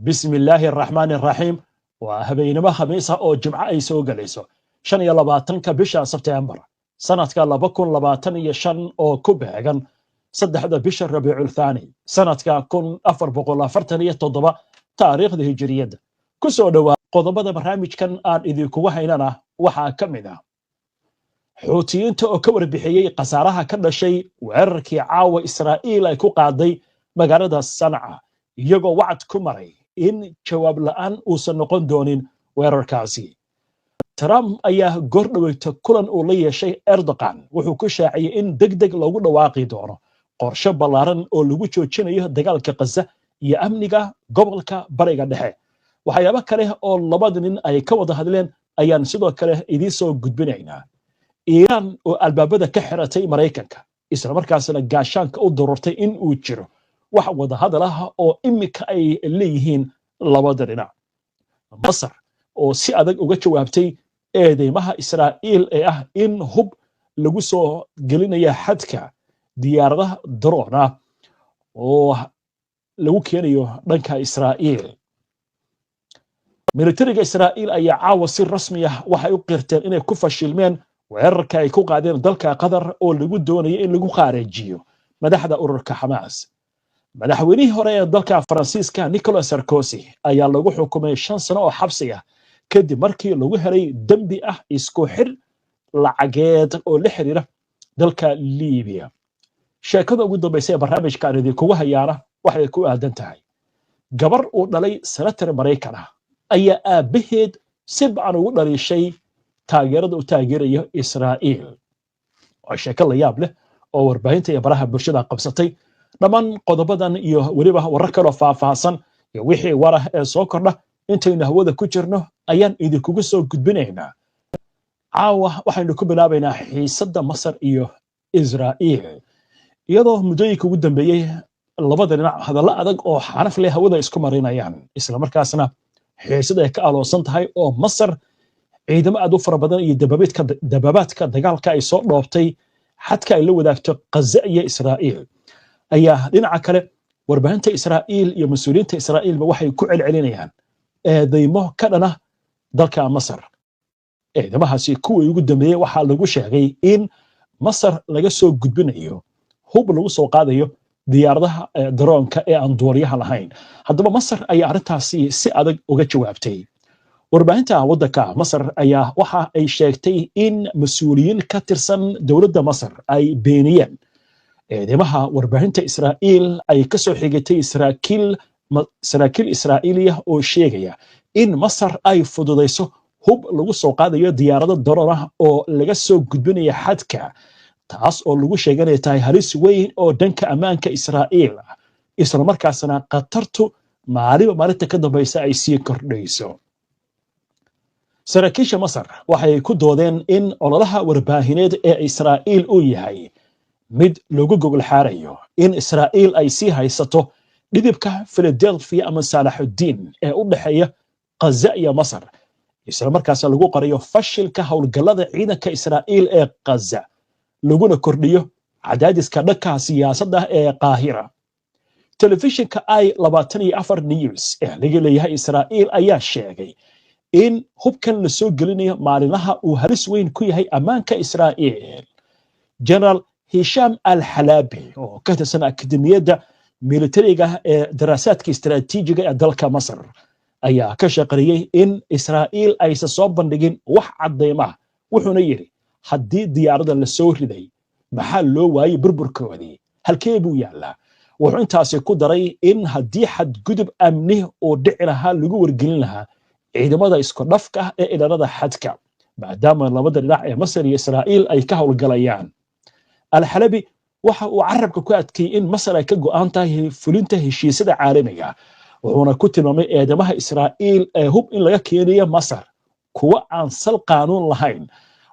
بسم الله الرحمن الرحيم وهبينما خميسة أو جمعة أي سوق ليسو شن يلا باتنك بشا سبتمبر سنة كلا بكون لباتن يشن أو كوبهجن صدح هذا بشا الربيع الثاني سنة كون أفر بقول فرتنية تضبط تاريخ الهجرية كسو دوا قضبة برنامج كان آن إذا كوهيننا وحا كمنا حوتيين تو كور بحيي قسارها كل شيء وعركي عاو إسرائيل أي كو قاضي مقالة الصنعة يجو وعد كمري in jawaab la'aan uusan noqon doonin weerarkaasi. Trump ayaa gordhaweyta kulan uu la yeeshay Erdogan wuxuu ku shaaciyay in degdeg lagu dhawaaqi doono qorshe ballaaran oo lagu joojinayo dagaalka Gaza iyo amniga gobolka Bariga Dhexe. Waxyaabo kale oo labada nin ay ka wada hadleen ayaan sidoo kale idin soo gudbinaynaa. Iiraan oo albaabada ka xiratay Mareykanka isla markaasna gaashaanka u doortay in uu jiro wax wada hadal ah oo imika ay leeyihiin labada dhinac. Masar oo si adag uga jawaabtay eedeymaha Israa'iil ee ah in hub lagu soo gelinayo xadka diyaaradaha drone oo lagu keenayo dhanka Israa'iil. Militariga Israa'iil ayaa caawa si rasmi ah waxay u qirteen inay ku fashilmeen weerarka ay ku qaadeen dalka Qatar oo lagu doonayo in lagu khaarejiyo madaxda ururka Xamaas. madaxweynihii hore ee dalka Faransiiska Nicolas Sarkozy ayaa lagu xukumay 5 sano oo xabsi ah kadib markii lagu helay dambi ah isku xir lacageed oo la xiriira dalka Liibiya. sheekada ugu dambeysay ee barnaamijkan idinkugu hayaana waxay ku aadan tahay gabar uu dhalay senator Mareykan ah ayaa aabaheed si baan ugu dhalishay taageerada uu taageerayo Israa'iil. waa sheeko la yaab leh oo warbaahinta iyo baraha bulshada qabsatay. dhammaan qodobadan iyo weliba warar kale oo faahfaahsan iyo wixii warah ee soo kordha intaynu hawada ku jirno ayaan idinkugu soo gudbinaynaa. caawa waxaynu ku bilaabaynaa xiisadda Masar iyo Israa'iil iyadoo muddooyinka ugu dambeeyay labada dhinac hadallo adag oo xaraf leh hawada isku marinayaan isla markaasna xiisad ay ka aloosan tahay oo Masar ciidamo aad u fara badan iyo dababaadka dagaalka ay soo dhoobtay xadka ay la wadaagto Gaza iyo Israa'iil ayaa dhinaca kale warbaahinta Israa'iil iyo mas'uuliyiinta Israa'iilba waxay ku celcelinayaan eedeymo ka dhana dalka Masar. eedamahaasi kuwii ugu dambeeyay waxaa lagu sheegay in Masar laga soo gudbinayo hub lagu soo qaadayo diyaaradaha droonka ee aan duuliyaha lahayn. haddaba Masar ayaa arrintaasi si adag uga jawaabtay. warbaahinta waddanka Masar ayaa waxa ay sheegtay in mas'uuliyiin ka tirsan dowladda Masar ay beeniyeen eedeymaha warbaahinta Israa'iil ay ka soo xigatay saraakiil Israa'iiliya oo sheegaya in Masar ay fududeyso hub lagu soo qaadayo diyaarado drone ah oo laga soo gudbinayo xadka taas oo lagu sheeganay tahay halis weyn oo dhanka ammaanka Israa'iil ah isla markaasna qatartu maalinta ka dambaysa ay sii kordhayso. saraakiisha Masar waxay ku doodeen in ololaha warbaahineed ee Israa'iil uu yahay mid lagu gogol xaarayo in Israa'iil ay sii haysato dhidibka Philadelphia ama Salahuddin ee u dhaxeeya Gaza iyo Masar isla markaas lagu qariyo fashilka howlgallada ciidanka Israa'iil ee Gaza laguna kordhiyo cadaadiska dhanka siyaasadda ee Qaahira. telefishinka I24 News ee laga leeyahay Israa'iil ayaa sheegay in hubkan la soo gelinayo maalinlaha uu halis weyn ku yahay ammaanka Israa'iil. General Hisham al-Halabi oo ka tirsan akademiyadda militariga ee daraasaadka istiraatiijiga ee dalka Masar ayaa ka shaqeeyay in Israa'iil aysan soo bandhigin wax cadeyma wuxuuna yiri haddii diyaarada la soo riday maxaa loo waayay burburkoodii halkee buu yaalaa. wuxuu intaasi ku daray in haddii xadgudub amni oo dhici lahaa lagu wargelin lahaa ciidamada isku dhafka ee ilaalada xadka maadaama labada dhinac ee Masar iyo Israa'iil ay ka howlgalayaan. al-Halabi waxa uu carabka ku adkeeyay in Masar ay ka go'an tahay fulinta heshiisyada caalamiga wuxuuna ku tilmaamay eedamaha Israa'iil ee hub in laga keenayo Masar kuwa aan sal qaanuun lahayn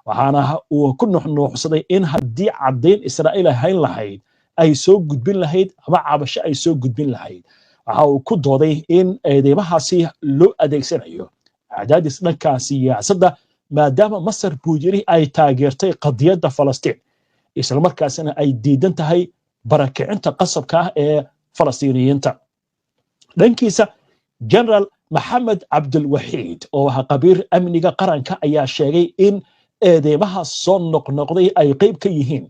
waxaana uu ku nuuxnuuxsaday in haddii cadeyn Israa'iil ahayn lahayd ay soo gudbin lahayd ama cabasho ay soo gudbin lahayd. waxa uu ku dooday in eedeymahaasi loo adeegsanayo cadaadis dhanka siyaasadda maadaama Masar buu yiri ay taageertay qadiyadda Falastiin isla markaasna ay diidan tahay barakicinta qasabka ah ee Falastiiniyiinta. dhankiisa General Maxamed Cabdulwaxiid oo ah qabiir amniga qaranka ayaa sheegay in eedeymaha soo noqnoqday ay qayb ka yihiin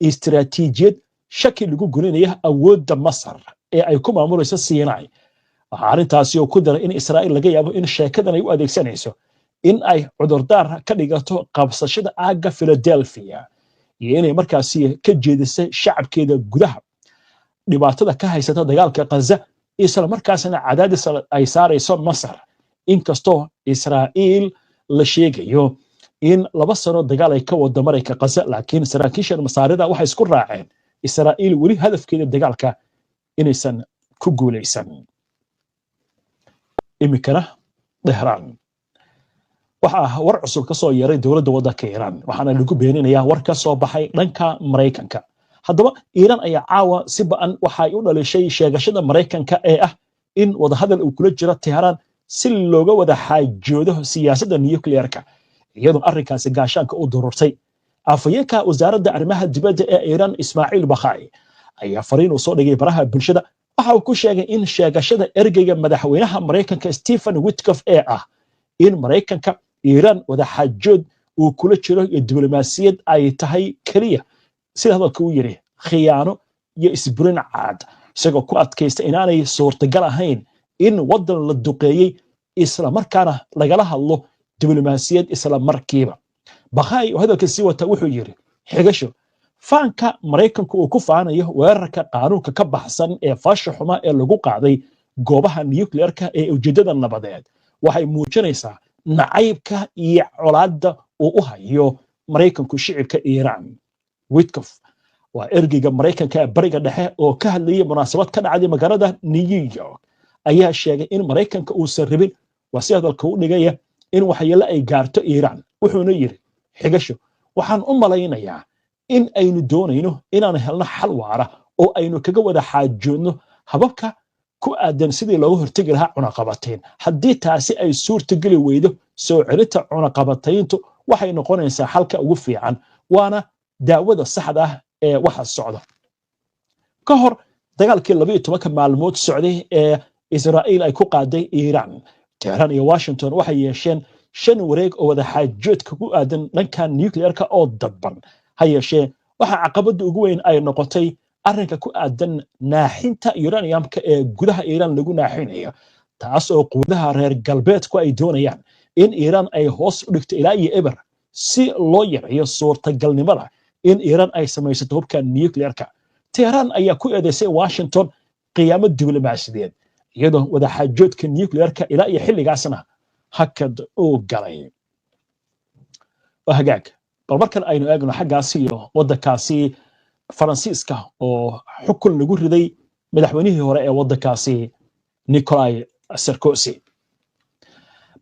istiraatiijiyad shaki lagu gulinaya awoodda Masar ee ay ku maamulayso Sinai. Waxaa arrintaasi oo ku daray in Israa'iil laga yaabo in sheekadan ay u adeegsanayso in ay cudurdaar ka dhigato qabsashada aagga Philadelphia iyo inay markaasi ka jeedisay shacabkeeda gudaha dhibaatada ka haysata dagaalka Gaza isla markaasna cadaadis ay saarayso Masar. Inkastoo Israa'iil la sheegayo in 2 sano dagaal ay ka wada marayka Gaza, laakiin saraakiisha Masaarida waxay isku raaceen Israa'iil weli hadafkeeda dagaalka inaysan ku guuleysan. imikana Tehran waxaa war cusub ka soo yeeray dowladda waddanka Iiraan, waxaana lagu beeninayaa war ka soo baxay dhanka Mareykanka. haddaba Iiraan ayaa caawa si ba'an waxay u dhalishay sheegashada Mareykanka ee ah in wadahadal uu kula jiro Tehran si looga wada xaajoodo siyaasadda nuclearka, iyadoo arrinkaasi gaashaanka u dururtay. afhayeenka wasaaradda arrimaha dibadda ee Iiraan Ismaaciil Bakhai ayaa fariin u soo dhigay baraha bulshada. waxa uu ku sheegay in sheegashada ergeyga madaxweynaha Mareykanka Stephen Witkoff ee ah in Mareykanka Iiraan wada xaajood uu kula jiro iyo diblomaasiyad ay tahay kaliya sida hadalka uu yiri khiyaano iyo isburin caad, isagoo ku adkaysta inaanay suurtagal ahayn in wadan la duqeeyay isla markaana lagala hadlo diblomaasiyad isla markiiba. Bakhai oo hadalka sii wata wuxuu yiri xigasho faanka Mareykanku uu ku faanayo weerarka qaanuunka ka baxsan ee faasha xuma ee lagu qaaday goobaha nuclearka ee ujeedada nabadeed waxay muujinaysaa nacaybka iyo colaadda uu u hayo Mareykanku shicibka Iiraan. Witkoff waa ergeyga Mareykanka ee bariga dhexe oo ka hadlayay munaasabad ka dhacday magaalada New York ayaa sheegay in Mareykanka uusan rabin waa si hadalka u dhigaya in waxyeello ay gaarto Iiraan. wuxuuna yiri xigasho waxaan u malaynayaa in aynu doonayno inaan helno xal waara oo aynu kaga wada xaajoodno hababka ku aadan sidii looga hortagi lahaa cunaqabatayn. haddii taasi ay suurtageli weydo, soo celinta cunaqabatayntu waxay noqonaysaa xalka ugu fiican, waana daawada saxda ah ee waxa socda. ka hor dagaalkii 12 maalmood socday ee Israa'iil ay ku qaaday Iiraan, Tehran iyo Washington waxay yeesheen 5 wareeg oo wada xaajoodka ku aadan dhanka nuclearka oo dadban. ha yeeshee waxa caqabada ugu weyn ay noqotay arrinka ku aadan naaxinta uraniumka ee gudaha Iiraan lagu naaxinayo, taas oo quwadaha reer galbeedku ay doonayaan in Iiraan ay hoos u dhigto ilaa iyo eber si loo yareeyo suurtagalnimada in Iiraan ay samaysato hubka nuclearka. Tehran ayaa ku eedeysay Washington qiyaamo diblomaasiyadeed, iyadoo wada xaajoodka nuclearka ilaa iyo xilligaasna hakad uu galay. hagaag bal markan aynu eegno xaggaasi iyo waddankaasi Faransiiska oo xukun lagu riday madaxweynihii hore ee waddankaasi Nicolas Sarkozy.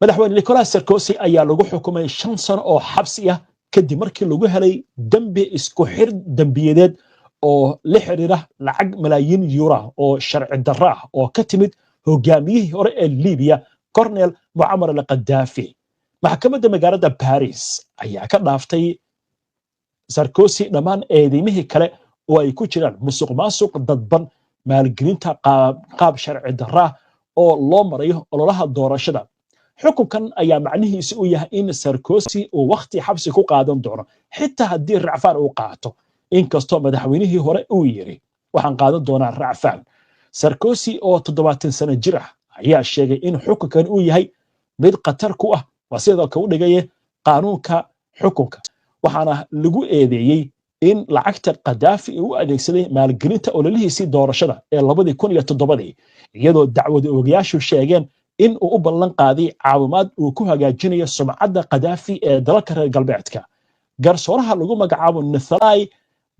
madaxweyne Nicolas Sarkozy ayaa lagu xukumay 5 sano oo xabsi ah kadib markii lagu helay dambi isku xir dambiyadeed oo la xiriira lacag malaayiin euro oo sharci darro ah oo ka timid hogaamiyihii hore ee Liibiya Colonel Muammar al-Gaddafi. maxkamadda magaalada Paris ayaa ka dhaaftay Sarkozy dhammaan eedeymihii kale oo ay ku jiraan musuqmaasuq dadban, maalgelinta qaab sharci darro ah oo loo marayo ololaha doorashada. xukunkan ayaa macnihiisu u yahay in Sarkozy uu waqti xabsi ku qaadan doono xitaa haddii racfaan uu qaato, inkastoo madaxweynihii hore uu yiri waxaan qaadan doonaa racfaan. Sarkozy oo 70 sano jir ah ayaa sheegay in xukunkan uu yahay mid khatar ku ah waa sidoo kale u dhigay qaanuunka xukunka, waxaana lagu eedeeyay in lacagta Gaddafi uu adeegsaday maalgelinta ololihiisii doorashada ee 2007 iyadoo dacwad oogayaashu sheegeen in uu u ballan qaaday caawimaad uu ku hagaajinayo sumcadda Gaddafi ee dalalka reer galbeedka. garsooraha lagu magacaabo Nathalie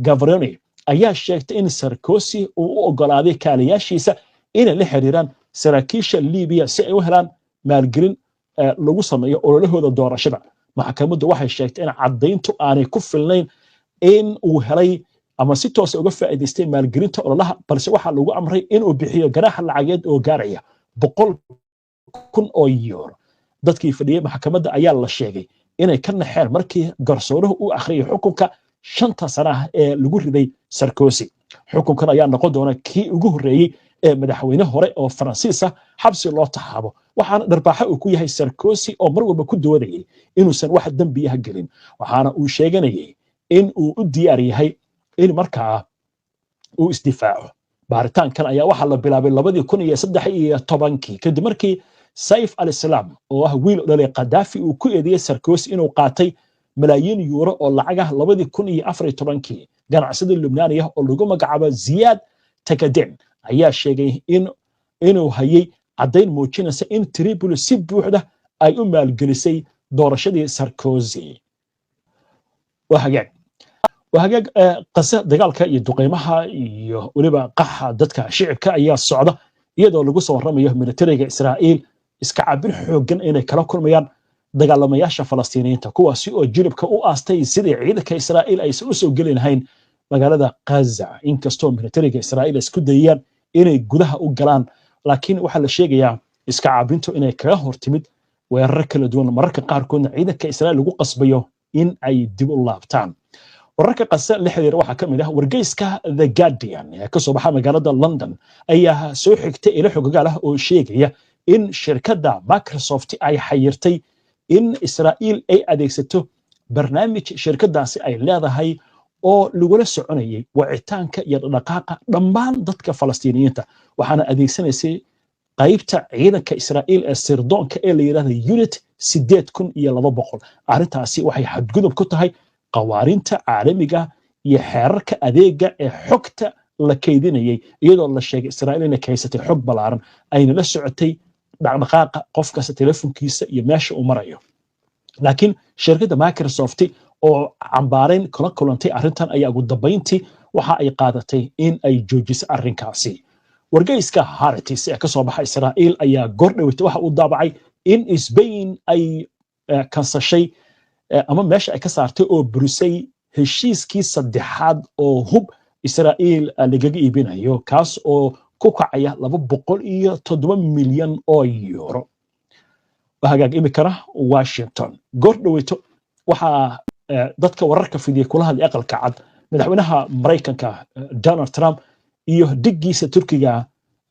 Gavroni ayaa sheegtay in Sarkozy uu u ogolaaday kaaliyaashiisa inay la xiriiraan saraakiisha Liibiya si ay u helaan maalgelin lagu sameeyo ololahooda doorashada. maxkamaddu waxay sheegtay in caddayntu aanay ku filnayn in uu helay ama si toos uga faa'iideystay maalgelinta ololaha, balse waxaa lagu amray inuu bixiyo ganaaxa lacageed oo gaaraya 100,000 euro. dadkii fadhiyay maxkamadda ayaa la sheegay inay ka naxeen markii garsooruhu uu akhriyay xukunka 5 sano ah ee lagu riday Sarkozy. xukunkan ayaa noqon doona kii ugu horeeyay madaxweyne hore oo Faransiis ah xabsi loo taxaabo waxaana dharbaaxa uu ku yahay Sarkozy oo mar walba ku doodayay inuusan wax dambi ah gelin waxaana uu sheeganayay in uu u diyaar yahay in markaa uu isdifaaco baaritaankan ayaa waxaa la bilaabay 2013 kadib markii Saif al-Islam oo ah wiil dhalay Qadaafi uu ku eedeeyay Sarkozy inuu qaatay malaayiin euro oo lacag ah 2014 ganacsada Lubnaaniya oo lagu magacaabo Ziyaad Takaden ayaa sheegay inuu hayay caddayn muujinaysa in Tripoli si buuxda ay u maalgelisay doorashadii Sarkozy وهاجاج قصة دجالك يدقيمها ولبا قحة دتك شعبك أيها الصعدة يدو لجوس ورميه من ترجع إسرائيل إسكعبين حجن إن كلا كل ميان دجال ما يعيش فلسطينيين تكوا سوء جلب كأو أستي سدي عيدك إسرائيل أي سوء جلين هين مجال هذا قزع إن كستون من ترجع إسرائيل إسكوديان إن جودها وجلان لكن وحل الشيء يا إسكعبينتو إن كراهور تمد ويركل دون مركب قاركون عيدك إسرائيل لجو قصبيه إن أي دب الله بتاعن wararka qasa la xiriir waxa kamid ah wargeyska The Guardian ee ka soo baxa magaalada London ayaa soo xigtay ilo xogaal ah oo sheegaya in shirkadda Microsoft ay xayirtay in Israa'iil ay adeegsato barnaamij shirkadaasi ay leedahay oo lagula soconayay wacitaanka iyo dhaqaaqa dhammaan dadka Falastiiniyiinta waxaana adeegsanaysay qaybta ciidanka Israa'iil ee sirdoonka ee la yiraahdo Unit 8200 arrintaasi waxay xadgudub ku tahay قوارنت عالمية يحرك أديجا حكت لكيديني يدو الله شيء إسرائيل إن كيسة حب بالعرن أين لسعتي بعد دقائق قفك ستلفون كيس يمشي ومريو لكن شركة مايكروسوفت أو عمبارين كلانتي أرنتان أي أقول دبينتي وها أي قادتي إن أي جوجس أرنكاسي ورجيس كهارتيس كصباح إسرائيل أي قرن وتوها وضابعي إن إسبين أي كنص شيء أما ماشي أكسرته أو بروسي هالشيء كي صدحاد أو هب إسرائيل اللي جاي يبينه يو كاس أو كوكايا لابو بقول إيه 7 مليون يورو وهاجا إمكانه واشنطن قردويتو وها dadka wararka fidiya kulaha aqal kacad madaxweynaha Mareykanka Donald Trump iyo digiisa Turkiga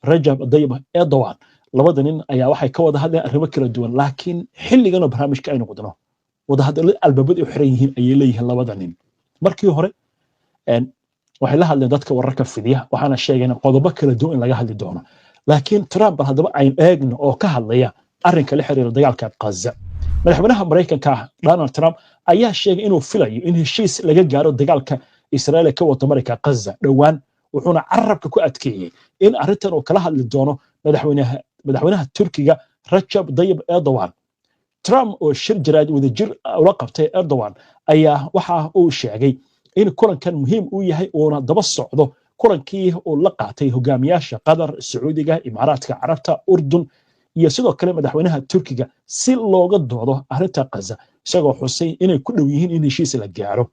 Recep Tayyip Erdogan labada nin ayaa waxay ka wada hadleen arrimo kala duwan laakiin xilligan barnaamijka ay noqdano wada hadal albabada u xiran yihiin ay leeyihiin labada nin markii hore waxay la hadleen dadka wararka fidiya waxaana sheegeen qodobo kala duwan in laga hadli doono laakiin Trump hadaba ay eegno oo ka hadlaya arrinka la xiriira dagaalka Gaza madaxweynaha Mareykanka Donald Trump ayaa sheegay inuu filayo in heshiis laga gaaro dagaalka Israa'iil ka wada marka Gaza dhawaan wuxuuna carabka ku adkeeyay in arrintan uu kala hadli doono madaxweynaha Turkiga Recep Tayyip Erdogan Trump oo shir jiraad wada jir ula qabtay Erdogan ayaa waxa uu sheegay in kulankan muhiim u yahay oo daba socdo kulankii oo la qaatay hogaamiyaasha Qatar, Sacuudiga, Imaaraadka Carabta, Urdun iyo sidoo kale madaxweynaha Turkiga si looga doodo arrinta Gaza isagoo xusay inay ku dhow yihiin in heshiis la gaaro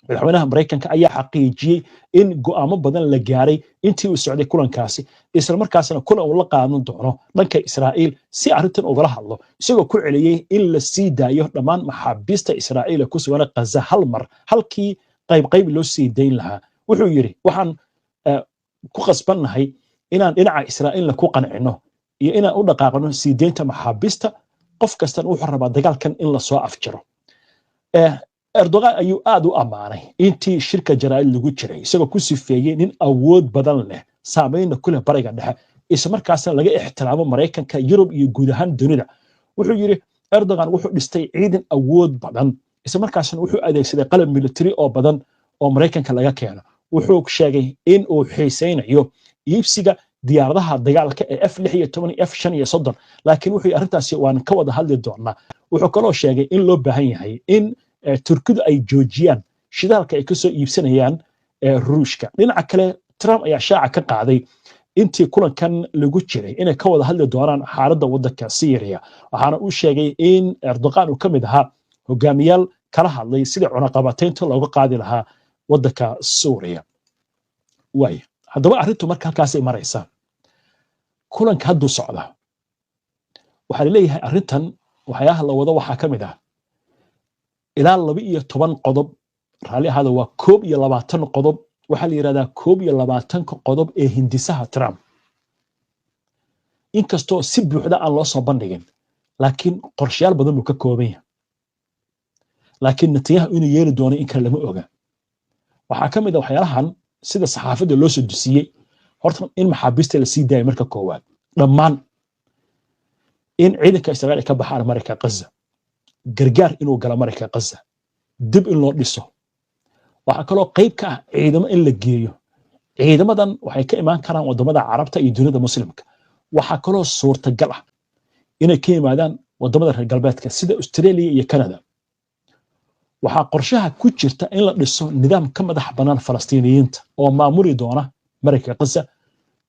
madaxweynaha Mareykanka ayaa xaqiijiyay in go'aamo badan la gaaray intii uu socday kulankaasi isla markaasna kulan uu la qaadan doono dhanka Israa'iil si arrintan uga hadlo isagoo ku celiyay in la sii daayo dhammaan maxaabiista Israa'iil ku sugan Gaza hal mar halkii qayb loo sii dayn lahaa wuxuu yiri waxaan ku qasbanahay inaan dhinaca Israa'iil ku qancino iyo inaan u dhaqaaqno sii deynta maxaabiista qof kasta wuxuu rabaa dagaalkan in la soo afjiro Erdogan ayuu aad u amaanay intii shirka jaraa'id lagu jiray isagoo ku sifeeyay nin awood badan leh saameyn ku leh bariga dhexe isla markaasna laga ixtiraamo Mareykanka Yurub iyo guud ahaan dunida wuxuu yiri Erdogan wuxuu dhistay ciidan awood badan isla markaasna wuxuu adeegsaday qalab military oo badan oo Mareykanka laga keeno wuxuu sheegay in uu xiiseynayo iibsiga diyaaradaha dagaalka ee F-16 iyo F-35 laakiin wuxuu arrintaasi waan ka wada hadli doonaa wuxuu kaloo sheegay in loo baahan yahay in Turkidu ay joojiyaan shidaalka ay ka soo iibsanayaan Ruushka dhinaca kale Trump ayaa shaaca ka qaaday intii kulankan lagu jiray inay ka wada hadli doonaan xaaladda waddanka Syria waxaana uu sheegay in Erdogan uu kamid ahaa hogaamiyaal kala hadlay sidii cunaqabataynta looga qaadi lahaa waddanka Suuriya way haddaba arrintu marka halkaas ay maraysaa kulanka hadduu socda waxaa la leeyahay arrintan waxyaalaha la wada waxaa ka mid ah ilaa 12 qodob raalli ahaada waa 21 qodob waxaa la yiraahdaa 21 qodob ee hindisaha Trump inkastoo si buuxda aan loo soo bandhigin laakiin qorshayaal badan buu ka kooban yahay laakiin Netanyahu inuu yeeli doono in kale lama oga waxaa ka mid ah waxyaalahan sida saxaafadda loo soo dusiyey horta in maxaabiista la sii daayo marka koowaad dhammaan in ciidanka Israa'iil ka baxaan marka Gaza gargaar inuu galo marka Gaza dib in loo dhiso waxa kaloo qayb ka ah ciidamo in la geeyo ciidamadan waxay ka imaan karaan wadamada Carabta iyo dunida Muslimka waxa kaloo suurtagal ah inay ka yimaadaan wadamada reer galbeedka sida Australia iyo Canada waxaa qorshaha ku jirta in la dhiso nidaam ka madax banaan Falastiiniyiinta oo maamuli doona marka Gaza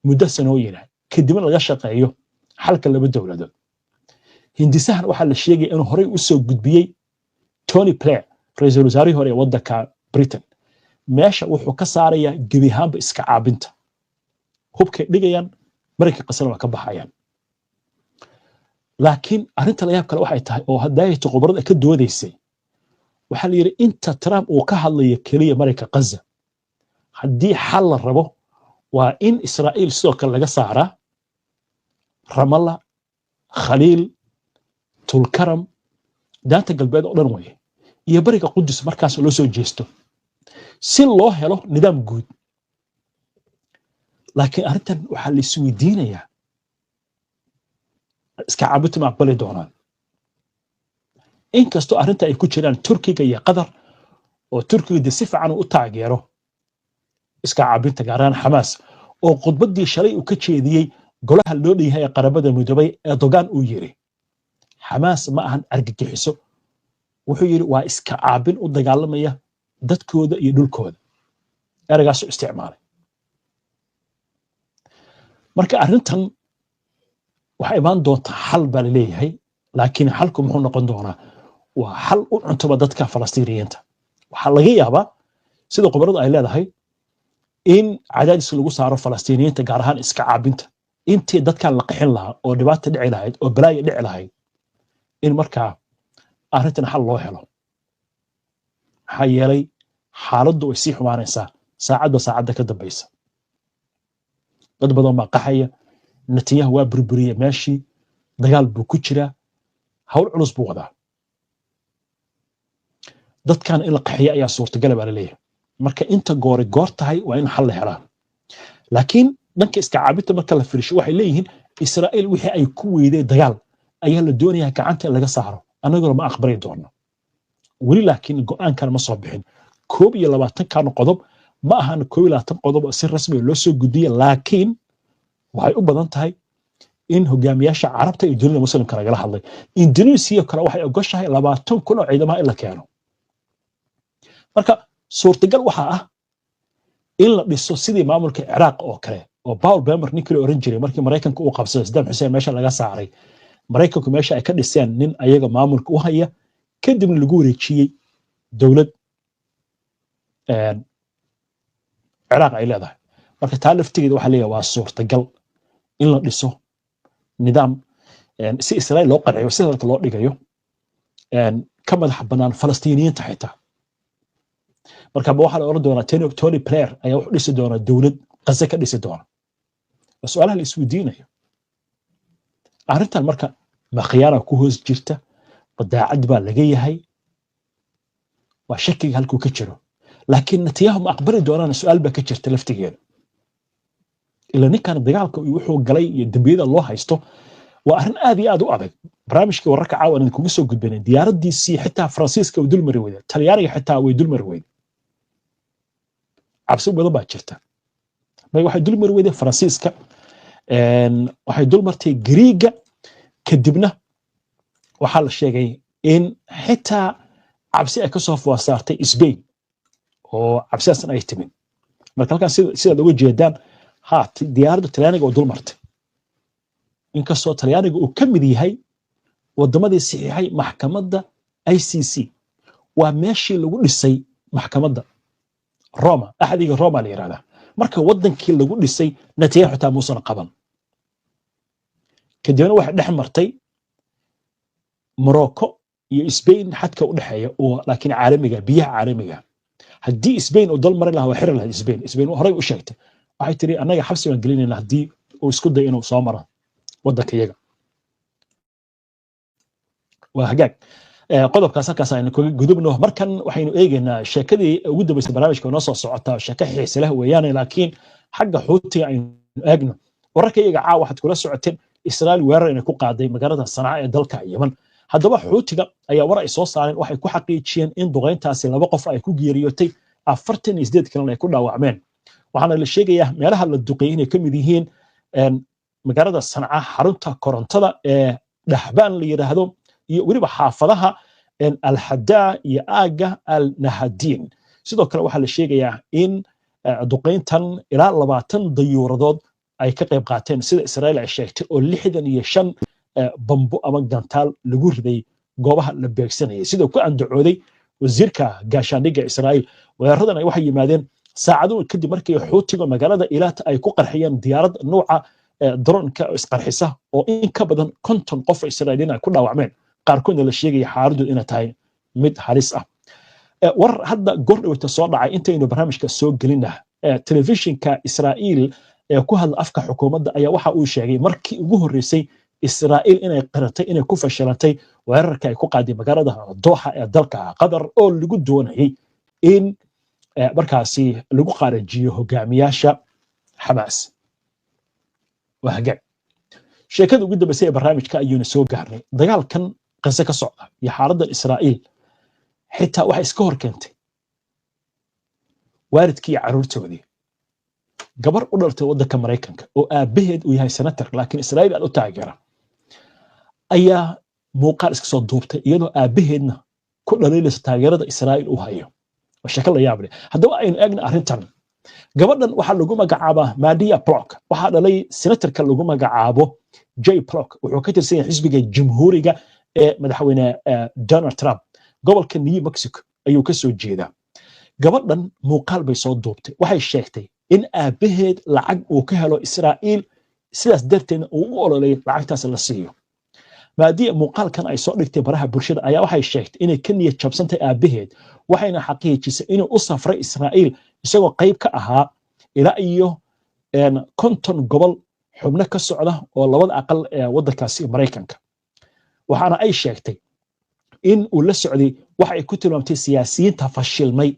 muddo sanooyin kadib laga shaqeeyo xalka laba dawladood hindisahan waxaa la sheegay inuu horey u soo gudbiyay Tony Blair ra'iisul wasaarihii hore ee waddanka Britain meesha wuxuu ka saarayaa gebi ahaanba iska caabinta hubkay dhigayaan marka Gaza waa ka baxayaan laakiin arrinta la yaab kale waxay tahay oo hadayto qobarada ka doodaysay waxa la yiri inta Trump uu ka hadlayo kaliya marka Gaza haddii xal la rabo waa in Israa'iil sidoo kale laga saaraa Ramallah Khaliil Tulkaram daanta galbeed oo dhan way iyo bariga Qudus markaas loo soo jeesto si loo helo nidaam guud laakiin arrintan waxa la isweydiinayaa iska caabinta ma aqbali doonaan inkastoo arrinta ay ku jiraan Turkiga iyo Qatar oo Turkiga si fiican u taageero iska caabinta gaaraan Hamas oo khudbadii shalay uu ka jeediyay golaha loo dhihay qaramada midoobay Erdogan uu yiri Hamas ma ahan argagixiso wuxuu yiri waa iska caabin u dagaalamaya dadkooda iyo dhulkooda eragaas u isticmaalay marka arrintan waxa imaan doonta xal baa leeyahay laakiin xalku muxuu noqon doonaa waa xal u cunto dadka Falastiiniyiinta waxa laga yaabaa sida qobaradu ay leedahay in cadaadis lagu saaro Falastiiniyiinta gaar ahaan iska caabinta intii dadkan la qixin lahaa oo dhibaato dhici lahayd oo balaayo dhici lahayd in markaa arrintan xal loo helo maxaa yeelay xaaladdu way sii xumaanaysaa saacadda ka dambaysa dad badan baa qaxaya Netanyahu waa burburiye meeshii dagaal buu ku jiraa hawl culus buu wadaa dadkan in la qaxiyo ayaa suurtagal baa leeyahay marka inta goor tahay waa in xal la helaa laakiin dhanka iska caabinta marka la fiirsho waxay leeyihiin Israa'iil wixii ay ku weyday dagaal ayaa la doonayaa gacanta in laga saaro anagoo ma aqbali doono wali laakiin go'aankan ma soo bixin 22 kan qodob ma ahan 22 qodob si rasmi ah loo soo gudbiyay laakiin waxay u badan tahay in hogaamiyaasha Carabta iyo dunida Muslimka laga hadlay Indonesia kale waxay ogoshahay 20 kun oo ciidamada in la keeno marka suurtagal waxa ah in la dhiso sidii maamulka Iraq oo kale oo Paul Bremer ninkii oran jiray markii Mareykanka uu qabsaday Saddam Hussein meesha laga saaray Mareykanku meesha ay ka dhiseen nin ayaga maamulka u haya kadibna lagu wareejiyay dawlad Iraq ay leedahay marka taa laftigeeda waxa leeyahay waa suurtagal in la dhiso nidaam si Israa'iil loo qanciyo sida loo dhigayo ka madax banaan Falastiiniyiinta xitaa marka waxa la oran doonaa Tony Blair ayaa wax dhisi doona dawlad Gaza ka dhisi doona su'aalaha la isweydiinayo arrintan marka ma khiyaano ku hoos jirta badaacad baa laga yahay waa shakiga halku ka jiro laakiin Netanyahu ma aqbali doonaan su'aal ba ka jirta laftigeeda ila ninkan dagaalka wuxuu galay iyo dambiyada loo haysto waa arrin aad iyo aad u adag barnaamijka wararka caawan kugu soo gudbinay diyaaradiisii xitaa Faransiiska uu dulmari weyday Talyaaniga xitaa way dulmari weyday cabsi badan baa jirta bay waxay dulmari weyday Faransiiska waxay dulmartay Greega kadibna waxa la sheegay in xitaa cabsi ay ka soo foosaartay Spain oo cabsiyaasna ay timin marka halkan sida uga jeedaan diyaaradda Talyaaniga oo dulmartay inkastoo Talyaaniga uu ka mid yahay wadamadii saxiixay maxkamadda ICC waa meeshii lagu dhisay maxkamadda Roma axadiga Roma la yiraahdaa marka wadankii lagu dhisay Netanyahu xitaa muusan qaban kadibna waxa dhex martay Morocco iyo Spain xadka u dhaxeeya oo laakiin caalamiga biyaha caalamiga haddii Spain uu dal marin lahaa waa xir lahaa Spain horey u sheegtay waxay tiri anaga xabsi baan gelinayna haddii uu isku day inuu soo maro waddanka iyaga waa hagaag qodobkaas halkaas aynu kaga gudubno markan waxaynu eegaynaa sheekadii ugu dambeysay barnaamijka noo soo socota sheeko xiise leh weeyaan laakiin xagga xuutiga aynu eegno wararka iyaga caawa waxaad kula socoteen Israa'iil weerar inay ku qaaday magaalada Sanaa ee dalka Yemen haddaba xuutiga ayaa war ay soo saareen waxay ku xaqiijiyeen in duqeyntaasi 2 qof ay ku geeriyootay 48 kalena ay ku dhaawacmeen waxaana la sheegayaa meelaha la duqeeyay inay ka mid yihiin magaalada Sanaa xarunta korontada ee Dhahbaan la yiraahdo iyo waliba xaafadaha al-Hadaa iyo aaga al-Nahadiin sidoo kale waxaa la sheegayaa in duqeyntan ilaa 20 dayuuradood ay ka qayb qaateen sida Israa'iil ay sheegtay oo 65 bambo ama gantaal lagu riday goobaha la beegsanayay sidoo ku andacooday wasiirka gaashaandhigga Israa'iil weeraradan ay waxay yimaadeen saacado kadib markii xuutiga magaalada Eilat ay ku qarxiyeen diyaarad nooca drone-ka isqarxisa oo in ka badan 50 qof Israa'iiliin ay ku dhaawacmeen qaarkoodna la sheegay xaaladdu inay tahay mid halis ah war hadda gordhawta soo dhacay intaynu barnaamijka soo gelinaa telefishinka Israa'iil ee ku hadla afka xukuumadda ayaa waxa uu sheegay markii ugu horeysay Israa'iil inay qaratay inay ku fashilantay weerarka ay ku qaaday magaalada Doha ee dalka Qatar oo lagu doonayay in markaasi lagu qaarajiyo hogaamiyaasha Xamaas wahagaag sheekada ugu dambeysay ee barnaamijka ayuuna soo gaarnay dagaalkan qase ka socda iyo xaaladda Israa'iil xitaa waxa iska hor keentay waalidkii caruurtoodii gabar u dhaltay waddanka Mareykanka oo aabaheed uu yahay senator laakiin Israa'iil aad u taageera ayaa muuqaal iska soo duubtay iyadoo aabaheedna ku dhaleelaysa taageerada Israa'iil u hayo sheeko la yaab leh haddaba aynu eegna arrintan gabadhan waxaa lagu magacaabaa Madia Block waxaa dhalay senatorka lagu magacaabo Jay Block wuxuu ka tirsan yahay xisbiga jamhuuriga ee madaxweyne Donald Trump gobolka New Mexico ayuu ka soo jeedaa gabadhan muuqaal bay soo duubtay waxay sheegtay in aabaheed lacag uu ka helo Israa'iil sidaas darteedna uu u ololeeyay lacagtaas la siiyo maadii muuqaalkan ay soo dhigtay baraha bulshada ayaa waxay sheegtay inay ka niyad jabsantay aabaheed waxayna xaqiijisay inuu u safray Israa'iil isagoo qayb ka ahaa ilaa iyo 50 gobol xubno ka socda oo labada aqal ee waddankaasi Mareykanka waxaana ay sheegtay in uu la socday waxa ay ku tilmaamtay siyaasiyiinta fashilmay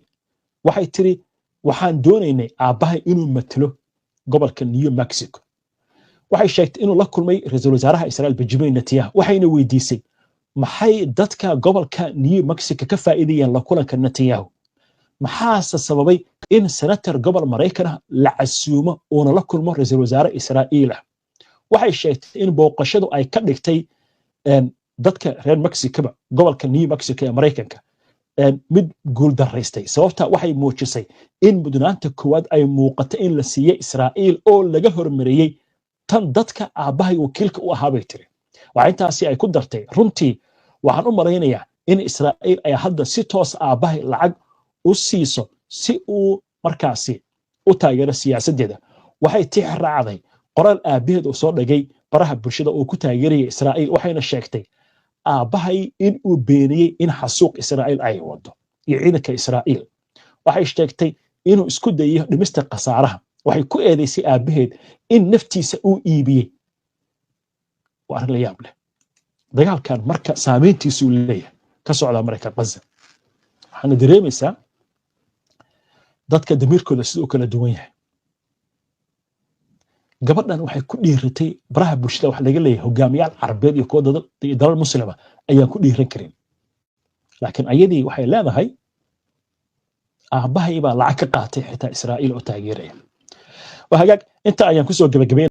waxay tiri waxaan doonaynay aabahay inuu matalo gobolka New Mexico waxay sheegtay inuu la kulmay ra'iisul wasaaraha Israa'iil Benjamin Netanyahu waxayna weydiisay maxay dadka gobolka New Mexico ka faa'iideyeen la kulanka Netanyahu maxaa sababay in senator gobol Mareykan la casuumo oo la kulmo ra'iisul wasaare Israa'iil waxay sheegtay in booqashadu ay ka dhigtay dadka reer Mexico gobolka New Mexico ee Mareykanka mid guul daraystay sababta waxay muujisay in mudnaanta koowaad ay muuqato in la siiyay Israa'iil oo laga hormariyay tan dadka aabahay wakiilka u ahaa bay tiri waxa intaasi ay ku dartay runtii waxaan u maraynayaa in Israa'iil ay hadda si toos aabahay lacag u siiso si uu markaasi u taageero siyaasadeeda waxay tixraacday qoraal aabaheed oo soo dhagay baraha bulshada oo ku taageeraya Israa'iil waxayna sheegtay aabahay in uu beeniyay in xasuuq Israa'iil ay wado iyo ciidanka Israa'iil waxay sheegtay inuu isku dayo dhimista qasaaraha waxay ku eedeysay aabaheed in naftiisa uu iibiyay waa la yaab leh dagaalkan marka saameyntiisu leeyahay ka socda Mareykanka Gaza waxaana dareemaysaa dadka damiirkooda sidoo kala duwan yahay gabadhan waxay ku dhiiratay baraha bulshada wax laga leeyahay hogaamiyaal Carabeed iyo kuwa dalal muslima ayaan ku dhiiran karin laakiin ayadii waxay leedahay aabahay baa lacag ka qaatay xitaa Israa'iil oo taageeraya وهاجاك انت ايام كسو جبجبين